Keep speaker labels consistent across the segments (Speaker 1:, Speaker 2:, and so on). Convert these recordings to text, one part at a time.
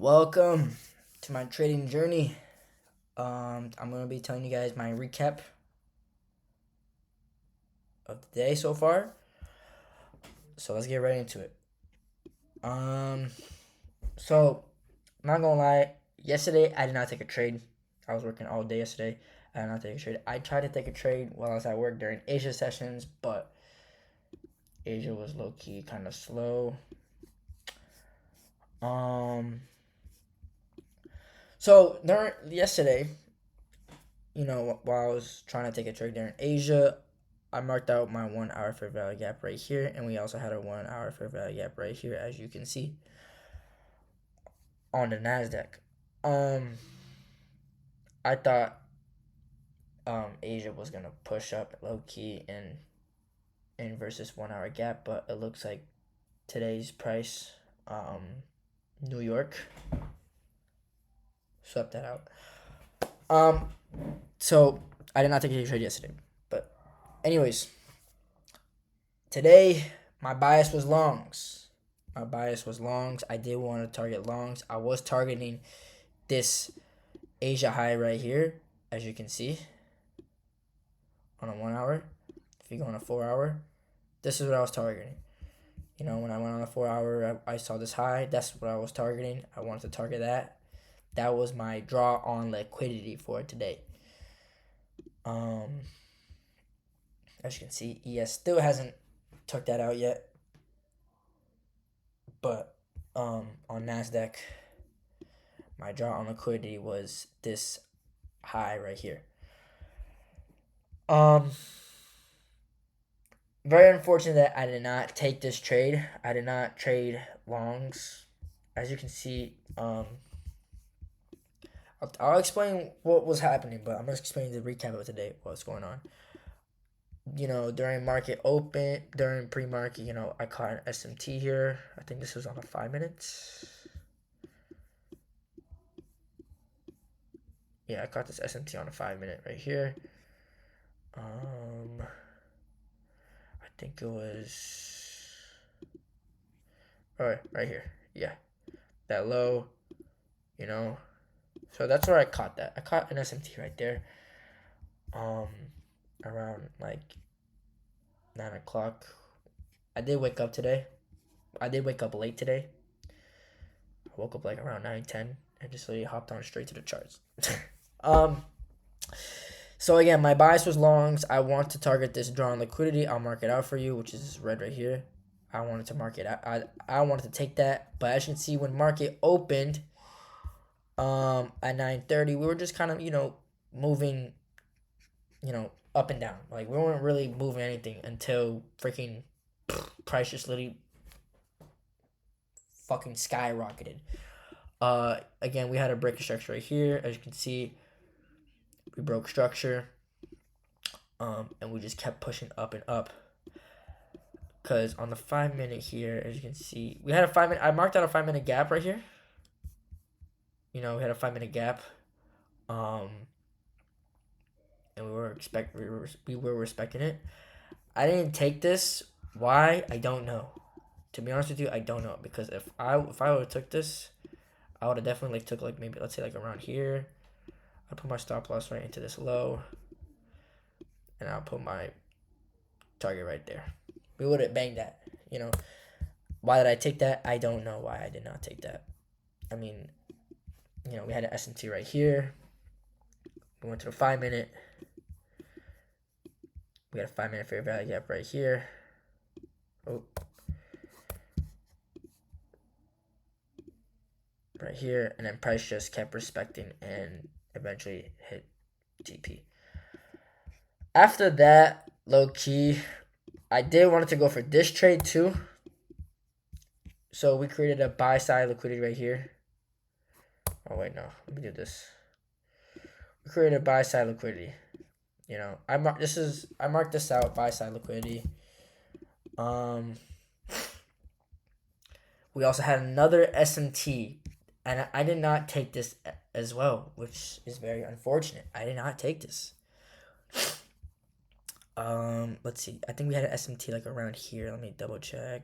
Speaker 1: Welcome to my trading journey. I'm gonna be telling you guys my recap of the day so far. So let's get right into it. Um, so I'm not gonna lie. Yesterday I did not take a trade. I was working all day yesterday. I did not take a trade. I tried to take a trade while I was at work during Asia sessions, but Asia was low key kind of slow. Um, so during yesterday, while I was trying to take a trade during Asia, I marked out my 1 hour fair value gap right here, and we also had a 1 hour fair value gap right here, as you can see on the Nasdaq. Um, I thought Asia was gonna push up low key in versus 1 hour gap, but it looks like today's price, New York swept that out. So I did not take a trade yesterday, but anyways, today my bias was longs. I did want to target longs. I was targeting this Asia high right here, as you can see, on a 1 hour. If you go on a 4 hour, this is what I was targeting. When I went on a 4 hour, I saw this high. That's what I was targeting. I wanted to target that. That was my draw on liquidity for today. As you can see, ES still hasn't took that out yet. But on Nasdaq, my draw on liquidity was this high right here. Very unfortunate that I did not take this trade. I did not trade longs. As you can see, I'll explain what was happening, but I'm going to explain the recap of today, what's going on. During market open, during pre-market, I caught an SMT here. I think this was on the 5 minutes. Yeah, I caught this SMT on a 5 minute right here. I think it was right here. Yeah, that low, So that's where I caught that. I caught an SMT right there. Around like 9 o'clock. I did wake up today. I did wake up late today. I woke up like around 9:10 and just literally hopped on straight to the charts. So again, my bias was longs. I want to target this drawn liquidity. I'll mark it out for you, which is this red right here. I wanted to mark it out. I wanted to take that, but as you can see, when market opened, at 9:30, we were just kind of moving, up and down. Like we weren't really moving anything until freaking price just literally fucking skyrocketed. Again, we had a break of structure right here. As you can see, we broke structure. And we just kept pushing up and up. Because on the 5 minute here, as you can see, we had a 5 minute. I marked out a 5 minute gap right here. We had a 5 minute gap. And we were respecting it. I didn't take this. Why? I don't know. To be honest with you, I don't know, because if I would have took this, I would have definitely took maybe, let's say around here. I put my stop loss right into this low, and I'll put my target right there. We would have banged that. Why did I take that? I don't know why I did not take that. I mean, we had an SMT right here. We went to the 5 minute. We got a 5 minute fair value gap right here. Oh. Right here, and then price just kept respecting and eventually hit TP. After that, low key, I did want to go for this trade too. So we created a buy side liquidity right here. Oh wait, no, let me do this. We created a buy side liquidity. I marked this out, buy side liquidity. We also had another SMT, and I did not take this as well, which is very unfortunate. I did not take this. Let's see. I think we had an SMT like around here. Let me double check.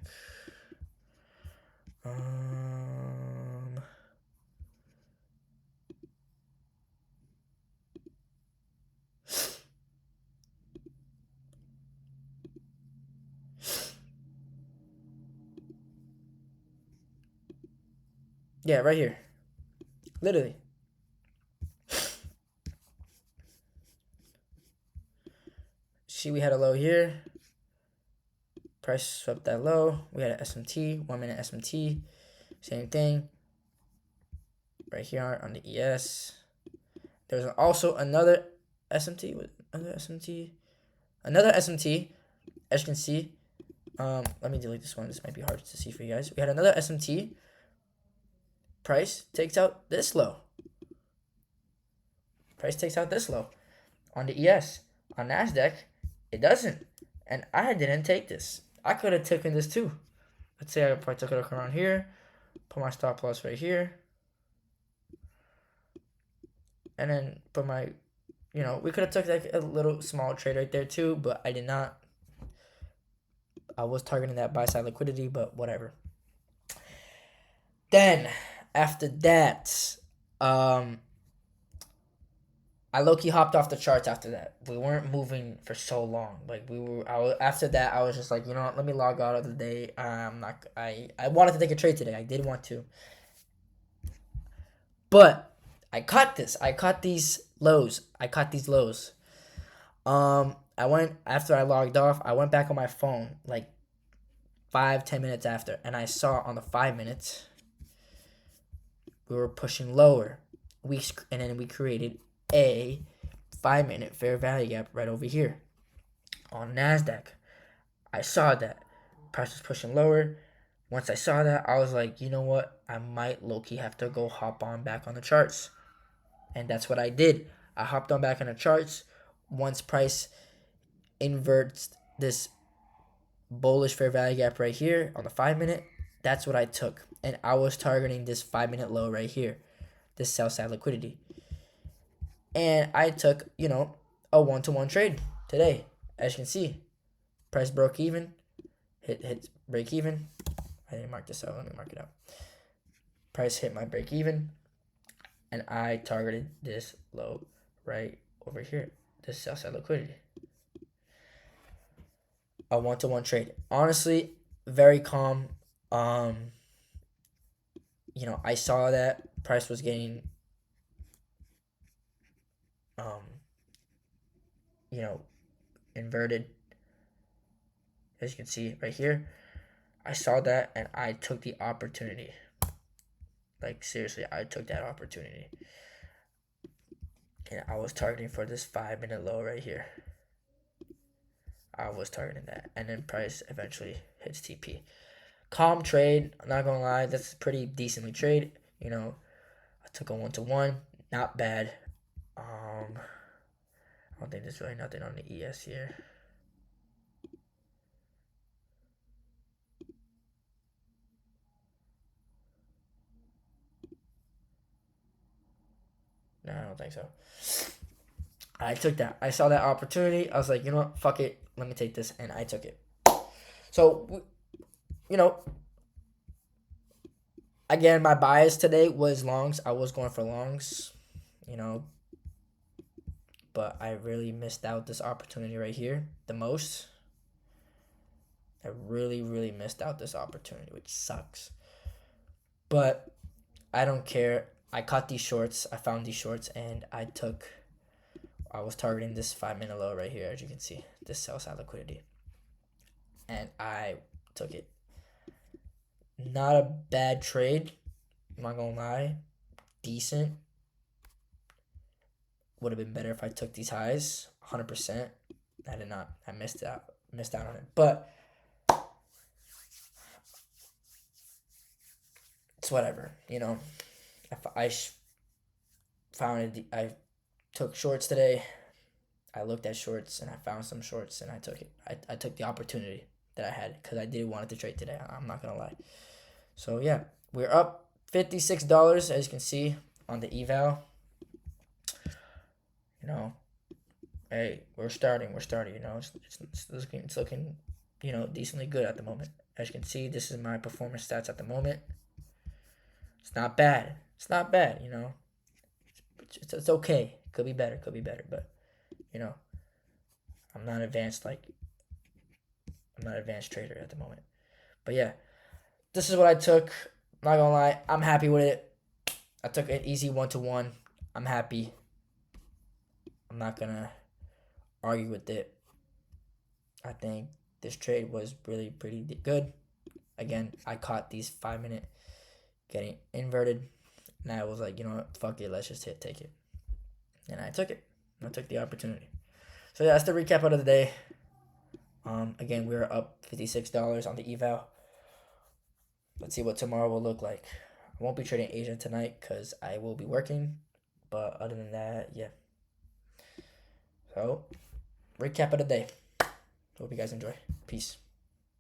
Speaker 1: Yeah, right here. Literally. See, we had a low here. Price swept that low. We had an SMT, 1 minute SMT. Same thing. Right here on the ES. There's also another SMT with another SMT. Another SMT. As you can see. Let me delete this one. This might be hard to see for you guys. We had another SMT. Price takes out this low. Price takes out this low. On the ES. On NASDAQ, it doesn't. And I didn't take this. I could have taken this too. Let's say if I took it around here, put my stop loss right here, and then put my, we could have took like a little small trade right there too, but I did not. I was targeting that buy side liquidity, but whatever. Then after that, I low-key hopped off the charts after that. We weren't moving for so long. Like after that, I was just like, you know what? Let me log out of the day. I wanted to take a trade today. I did want to, but I caught this. I caught these lows. I went after I logged off. I went back on my phone like 5-10 minutes after, and I saw on the 5 minutes we were pushing lower. And then we created a 5 minute fair value gap right over here on NASDAQ. I saw that price was pushing lower. Once I saw that, I was like, you know what? I might low-key have to go hop on back on the charts. And that's what I did. I hopped on back on the charts. Once price inverts this bullish fair value gap right here on the 5 minute, that's what I took. And I was targeting this 5 minute low right here, this sell side liquidity. And I took, a 1-to-1 trade today. As you can see, price broke even, hit break even. I didn't mark this out. Let me mark it out. Price hit my break even, and I targeted this low right over here, this sell side liquidity. A 1-to-1 trade. Honestly, very calm. I saw that price was getting inverted. As you can see right here, I saw that and I took the opportunity. Like, seriously, I took that opportunity. And I was targeting for this 5 minute low right here. I was targeting that. And then price eventually hits TP. Calm trade, I'm not gonna lie, that's pretty decently trade. I took a 1-to-1, not bad. I don't think there's really nothing on the ES here. No, I don't think so. I took that. I saw that opportunity. I was like, you know what? Fuck it. Let me take this. And I took it. So, again, my bias today was longs. I was going for longs, but I really missed out this opportunity right here the most. I really, really missed out this opportunity, which sucks. But I don't care. I caught these shorts. I found these shorts, and I was targeting this 5 minute low right here, as you can see, this sell side liquidity. And I took it. Not a bad trade. I'm not gonna lie. Decent. Would have been better if I took these highs. 100%. I did not. I missed out on it. But it's whatever. If I found it, I took shorts today. I looked at shorts and I found some shorts and I took it. I took the opportunity that I had because I did want to trade today. I'm not gonna lie. So yeah, we're up $56 as you can see on the eval. Hey, we're starting. It's looking, decently good at the moment. As you can see, this is my performance stats at the moment. It's not bad. It's okay. Could be better, but I'm not advanced trader at the moment. But yeah, this is what I took. not gonna lie, I'm happy with it. I took an easy 1-to-1. I'm happy. I'm not gonna argue with it. I think this trade was really pretty good. Again, I caught these 5-minute getting inverted, and I was like, you know what, fuck it, let's just take it. And I took it. I took the opportunity. So yeah, that's the recap of the day. Again, we were up $56 on the eval. Let's see what tomorrow will look like. I won't be trading Asia tonight because I will be working. But other than that, yeah. So, recap of the day. Hope you guys enjoy. Peace.